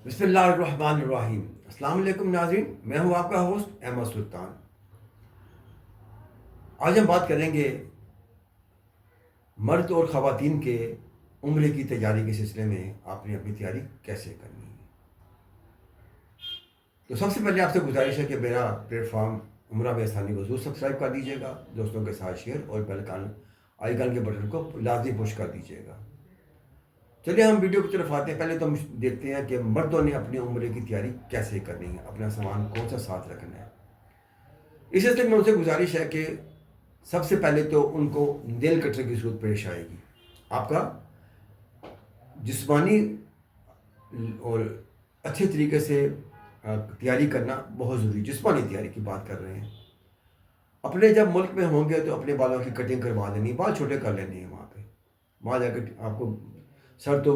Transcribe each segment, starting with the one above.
بسم اللہ الرحمن الرحیم۔ السلام علیکم ناظرین، میں ہوں آپ کا ہوسٹ احمد سلطان۔ آج ہم بات کریں گے مرد اور خواتین کے عمرے کی تیاری کے سلسلے میں آپ نے اپنی تیاری کیسے کرنی ہے۔ تو سب سے پہلے آپ سے گزارش ہے کہ میرا پلیٹ فارم عمرہ میں آسانی کو ضرور سبسکرائب کر دیجیے گا، دوستوں کے ساتھ شیئر اور بیل آئیکن کے بٹن کو لازمی پش کر دیجیے گا۔ چلیے ہم ویڈیو کی طرف آتے ہیں۔ پہلے تو ہم دیکھتے ہیں کہ مردوں نے اپنی عمرے کی تیاری کیسے کرنی ہے، اپنا سامان کون سا ساتھ رکھنا ہے۔ اس سلسلے میں ان سے گزارش ہے کہ سب سے پہلے تو ان کو نیل کٹر کی ضرورت پیش آئے گی۔ آپ کا جسمانی اور اچھے طریقے سے تیاری کرنا بہت ضروری، جسمانی تیاری کی بات کر رہے ہیں۔ اپنے جب ملک میں ہوں گے تو اپنے بالوں کی کٹنگ کروا لینی، بال چھوٹے کر لینے ہیں وہاں جا کے آپ کو سر تو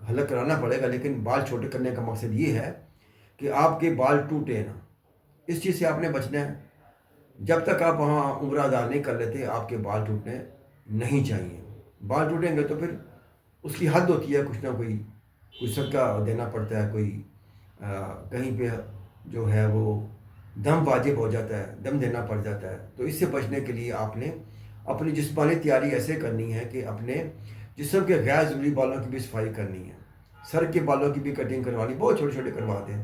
حلق کرانا پڑے گا، لیکن بال چھوٹے کرنے کا مقصد یہ ہے کہ آپ کے بال ٹوٹے نہ، اس چیز سے آپ نے بچنا ہے۔ جب تک آپ وہاں عمرہ ادا نہیں کر لیتے آپ کے بال ٹوٹنے نہیں چاہیے۔ بال ٹوٹیں گے تو پھر اس کی حد ہوتی ہے، کچھ نہ کوئی صدقہ دینا پڑتا ہے، کوئی کہیں پہ جو ہے وہ دم واجب ہو جاتا ہے، دم دینا پڑ جاتا ہے۔ تو اس سے بچنے کے لیے آپ نے اپنی جسمانی تیاری ایسے کرنی ہے کہ اپنے جسم کے غیر ضروری بالوں کی بھی صفائی کرنی ہے، سر کے بالوں کی بھی کٹنگ کروانی، بہت چھوٹے چھوٹے کروا دیں،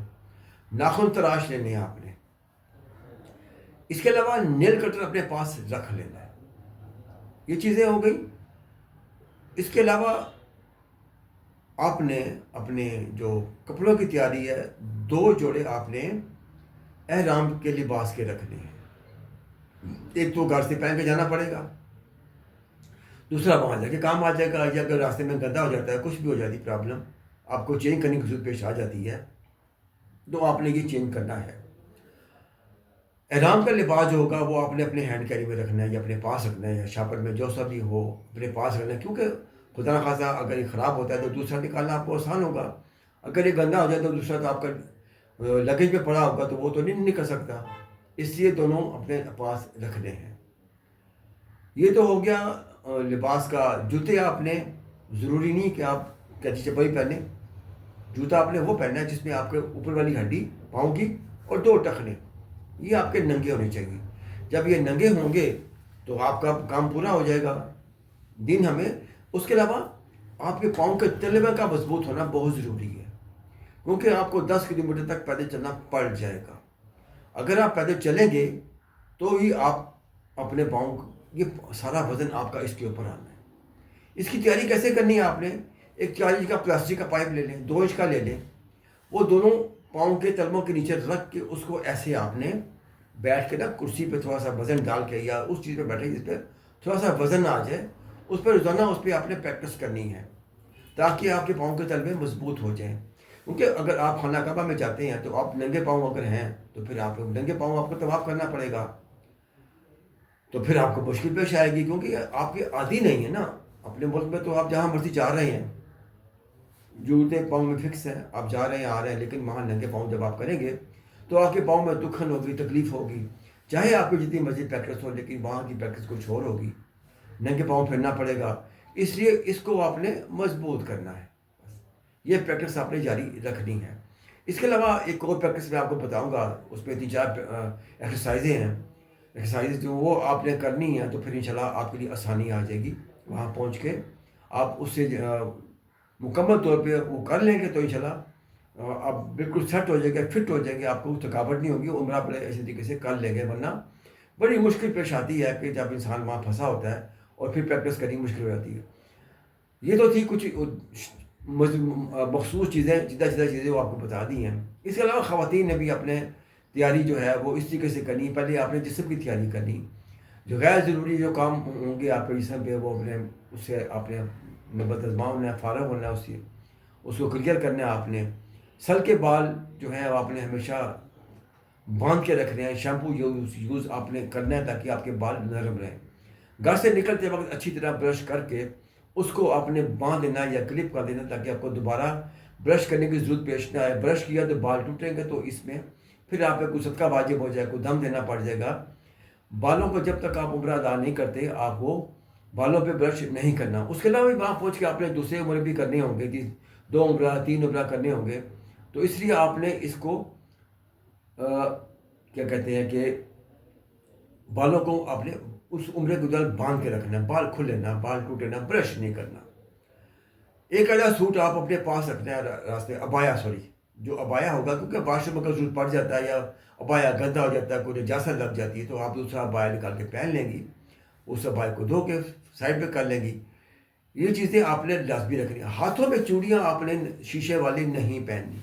ناخن تراش لینے ہیں آپ نے۔ اس کے علاوہ نیل کٹر اپنے پاس رکھ لینا ہے۔ یہ چیزیں ہو گئی۔ اس کے علاوہ آپ نے اپنے جو کپڑوں کی تیاری ہے، 2 جوڑے آپ نے احرام کے لباس کے رکھنے ہیں۔ ایک تو گھر سے پہن کے جانا پڑے گا، دوسرا وہاں جا کے کام آ جائے گا، یا اگر راستے میں گندا ہو جاتا ہے، کچھ بھی ہو جاتی پرابلم، آپ کو چینج کرنے کی ضرورت پیش آ جاتی ہے، تو آپ نے یہ چینج کرنا ہے۔ احرام کا لباس جو ہوگا وہ آپ نے اپنے ہینڈ کیری میں رکھنا ہے، یا اپنے پاس رکھنا ہے، یا شاپر میں جو سا بھی ہو اپنے پاس رکھنا ہے، کیونکہ خدا نخواستہ اگر یہ خراب ہوتا ہے تو دوسرا نکالنا آپ کو آسان ہوگا۔ اگر یہ گندا ہو جائے تو دوسرا تو آپ کا لگیج میں پڑا ہوگا تو وہ تو نہیں نکل سکتا، اس لیے دونوں اپنے پاس رکھنے ہیں۔ یہ تو ہو گیا لباس کا۔ جوتے آپ نے ضروری نہیں کہ آپ کیچی چپائی پہنیں، جوتا آپ نے وہ پہننا ہے جس میں آپ کے اوپر والی ہڈی پاؤں کی اور 2 ٹخنے یہ آپ کے ننگے ہونے چاہیے۔ جب یہ ننگے ہوں گے تو آپ کا کام پورا ہو جائے گا دن ہمیں۔ اس کے علاوہ آپ کے پاؤں کے تلوے کا مضبوط ہونا بہت ضروری ہے، کیونکہ آپ کو 10 کلومیٹر تک پیدل چلنا پڑ جائے گا۔ اگر آپ پیدل چلیں گے تو ہی آپ اپنے پاؤں یہ سارا وزن آپ کا اس کے اوپر آنا ہے۔ اس کی تیاری کیسے کرنی ہے؟ آپ نے ایک 4 انچ کا پلاسٹک کا پائپ لے لیں، 2 انچ کا لے لیں، وہ دونوں پاؤں کے تلموں کے نیچے رکھ کے اس کو ایسے آپ نے بیٹھ کے نا کرسی پہ تھوڑا سا وزن ڈال کے، یا اس چیز پہ بیٹھے جس پہ تھوڑا سا وزن آ جائے، اس پہ روزانہ اس پہ آپ نے پریکٹس کرنی ہے، تاکہ آپ کے پاؤں کے تلوے مضبوط ہو جائیں۔ کیونکہ اگر آپ خانہ کعبہ میں جاتے ہیں تو آپ ننگے پاؤں اگر ہیں تو پھر آپ ننگے پاؤں آپ کو طواف کرنا پڑے گا، تو پھر آپ کو مشکل پیش آئے گی، کیونکہ آپ کے عادی نہیں ہے نا۔ اپنے ملک میں تو آپ جہاں مرضی جا رہے ہیں، جوتے پاؤں میں فکس ہیں، آپ جا رہے ہیں آ رہے ہیں، لیکن وہاں ننگے پاؤں جب آپ کریں گے تو آپ کے پاؤں میں دکھن ہوگی، تکلیف ہوگی، چاہے آپ کی جتنی مرضی پریکٹس ہو، لیکن وہاں کی پریکٹس کچھ اور ہوگی، ننگے پاؤں پھرنا پڑے گا۔ اس لیے اس کو آپ نے مضبوط کرنا ہے، یہ پریکٹس آپ نے جاری رکھنی ہے۔ اس کے علاوہ ایک اور پریکٹس میں آپ کو بتاؤں گا، اس میں 3-4 ایکسرسائزیں ہیں، ایکسرسائز جو وہ آپ نے کرنی ہے، تو پھر انشاءاللہ آپ کے لیے آسانی آ جائے گی۔ وہاں پہنچ کے آپ اس سے مکمل طور پہ وہ کر لیں گے تو انشاءاللہ آپ بالکل سیٹ ہو جائے گا، فٹ ہو جائیں گے، آپ کو تھکاوٹ نہیں ہوگی، عمرہ بڑے ایسے طریقے سے کر لیں گے۔ ورنہ بڑی مشکل پیش آتی ہے کہ جب انسان وہاں پھنسا ہوتا ہے اور پھر پریکٹس کرنی مشکل ہو جاتی ہے۔ یہ تو تھی کچھ مخصوص چیزیں، جدہ چیزیں وہ آپ کو بتا دی ہیں۔ اس کے علاوہ خواتین نے بھی اپنے تیاری جو ہے وہ اس طریقے سے کرنی۔ پہلے آپ نے جسم کی تیاری کرنی، جو غیر ضروری جو کام ہوں گے آپ کے جسم پہ وہ اپنے اس سے آپ نے بدازما ہونا ہے، فارغ ہونا ہے، اس کو کلیئر کرنا ہے۔ آپ نے سر کے بال جو ہیں وہ آپ نے ہمیشہ باندھ کے رکھنے ہیں، شیمپو یوز آپ نے کرنا ہے تاکہ آپ کے بال نرم رہیں۔ گھر سے نکلتے وقت اچھی طرح برش کر کے اس کو آپ نے باندھ دینا یا کلپ کر دینا، تاکہ آپ کو دوبارہ برش کرنے کی ضرورت پیش نہ آئے۔ برش کیا تو بال ٹوٹیں گے تو اس میں پھر آپ کو کوئی صدقہ واجب ہو جائے، کوئی دم دینا پڑ جائے گا۔ بالوں کو جب تک آپ عمرہ ادا نہیں کرتے آپ وہ بالوں پہ برش نہیں کرنا۔ اس کے علاوہ بھی وہاں پہنچ کے آپ نے دوسرے عمرے بھی کرنے ہوں گے، 2 عمرہ 3 عمرہ کرنے ہوں گے، تو اس لیے آپ نے اس کو کیا کہتے ہیں کہ بالوں کو آپ نے اس عمرے کے دوران باندھ کے رکھنا ہے، بال کھلے نہ، بال ٹوٹے نہ، برش نہیں کرنا۔ ایک آدھا سوٹ آپ اپنے پاس رکھنا ہے راستے، ابایا سوری، جو ابایا ہوگا، کیونکہ واش روم کا ضرورت پڑ جاتا ہے یا ابایا گندا ہو جاتا ہے، کوئی نجاست لگ جاتی ہے، تو آپ دوسرا ابایا نکال کے پہن لیں گی، اس ابایا کو دھو کے سائڈ پہ کر لیں گی۔ یہ چیزیں آپ نے لازمی رکھنی ہیں۔ ہاتھوں میں چوڑیاں آپ نے شیشے والی نہیں پہننی۔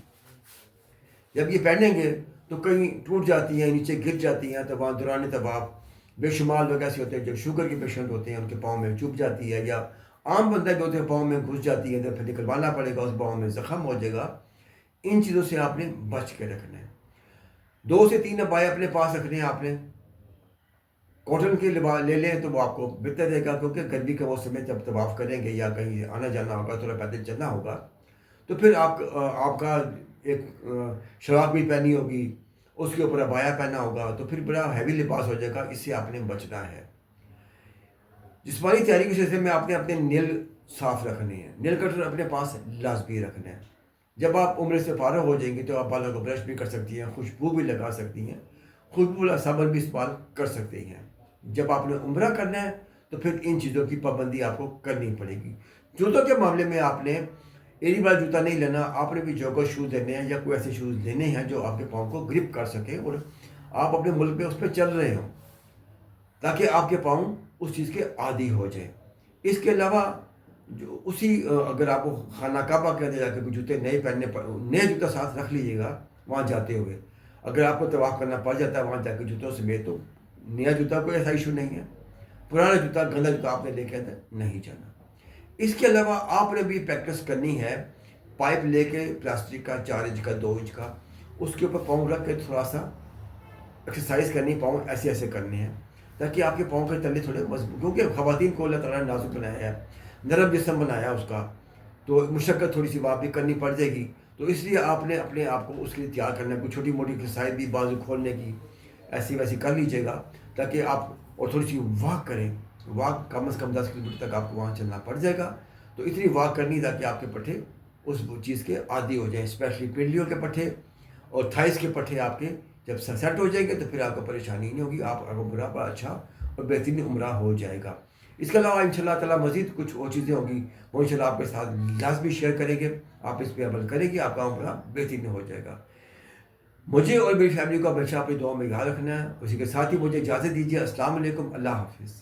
جب یہ پہنیں گے تو کہیں ٹوٹ جاتی ہیں، نیچے گر جاتی ہیں، تو وہاں دوران طواف بے شمار لوگ ایسے ہوتے ہیں جو شوگر کے پیشنٹ ہوتے ہیں، ان کے پاؤں میں چبھ جاتی ہے، یا عام بندہ بھی ہوتے ہیں پاؤں میں گھس جاتی ہے، تو پھر نکلوانا پڑے گا، اس پاؤں میں زخم ہو جائے گا۔ ان چیزوں سے آپ نے بچ کے رکھنا ہے۔ 2 سے 3 ابائے اپنے پاس رکھنے ہیں آپ نے۔ کاٹن کے لباس لے لیں تو وہ آپ کو بہتر رہے گا، کیونکہ گرمی کے موسم میں جب طواف کریں گے یا کہیں آنا جانا ہوگا، تھوڑا پیدل چلنا ہوگا، تو پھر آپ کا ایک شراب بھی پہنی ہوگی، اس کے اوپر ابایا پہنا ہوگا، تو پھر بڑا ہیوی لباس ہو جائے گا۔ اس سے آپ نے بچنا ہے۔ جسمانی تیاری کے سلسلے میں آپ نے اپنے نیل صاف رکھنے ہیں، نیل کٹر اپنے پاس لازمی رکھنا ہے۔ جب آپ عمرے سے فارغ ہو جائیں گے تو آپ بالوں کو برش بھی کر سکتی ہیں، خوشبو بھی لگا سکتی ہیں، خوشبو والا صابن بھی استعمال کر سکتے ہیں۔ جب آپ نے عمرہ کرنا ہے تو پھر ان چیزوں کی پابندی آپ کو کرنی پڑے گی۔ جوتوں کے معاملے میں آپ نے ایڑی والا جوتا نہیں لینا، آپ نے بھی جوگر شوز لینے ہیں، یا کوئی ایسے شوز لینے ہیں جو آپ کے پاؤں کو گرپ کر سکیں اور آپ اپنے ملک میں اس پہ چل رہے ہوں، تاکہ آپ کے پاؤں اس چیز کے عادی ہو جائیں۔ اس کے علاوہ جو اگر آپ کو خانہ کعبہ کے اندر جا کے کوئی جوتے نئے پہننے نئے جوتا ساتھ رکھ لیجیے گا وہاں جاتے ہوئے۔ اگر آپ کو طواف کرنا پڑ جاتا ہے وہاں جا کے جوتوں سمیت، تو نیا جوتا کوئی ایسا ایشو نہیں ہے، پرانا جوتا گندا جوتا آپ نے لے کے اندر نہیں جانا۔ اس کے علاوہ آپ نے بھی پریکٹس کرنی ہے، پائپ لے کے پلاسٹک کا 4 انچ کا 2 انچ کا، اس کے اوپر پاؤں رکھ کے تھوڑا سا ایکسرسائز کرنی، پاؤں ایسے ایسے کرنے ہیں، تاکہ آپ کے پاؤں کے تلے تھوڑے مضبوط، کیونکہ خواتین کو اللہ تعالیٰ نے نازک بنایا ہے، نرم جسم بنایا اس کا، تو مشقت تھوڑی سی وہاں بھی کرنی پڑ جائے گی۔ تو اس لیے آپ نے اپنے آپ کو اس کے لیے تیار کرنا ہے، کوئی چھوٹی موٹی ایکسرسائز بھی بازو کھولنے کی ایسی ویسی کر لیجیے گا، تاکہ آپ اور تھوڑی سی واک کریں۔ واک کم از کم 10 کلومیٹر تک آپ کو وہاں چلنا پڑ جائے گا، تو اتنی واک کرنی تاکہ آپ کے پٹھے اس چیز کے عادی ہو جائیں، اسپیشلی پنڈلیوں کے پٹھے اور تھائس کے پٹھے آپ کے جب سیٹ ہو جائیں گے تو پھر آپ کو پریشانی نہیں ہوگی، آپ کا عمرہ بڑا اچھا اور بہترین عمرہ ہو جائے گا۔ اس کے علاوہ انشاءاللہ تعالیٰ مزید کچھ اور چیزیں ہوں گی، وہ انشاءاللہ آپ کے ساتھ لازمی شیئر کریں گے، آپ اس پہ عمل کریں گے، آپ کا عمرہ بہترین ہو جائے گا۔ مجھے اور میری فیملی کو ہمیشہ اپنی دعاؤں میں یاد رکھنا ہے۔ اسی کے ساتھ ہی مجھے اجازت دیجیے۔ السلام علیکم، اللہ حافظ۔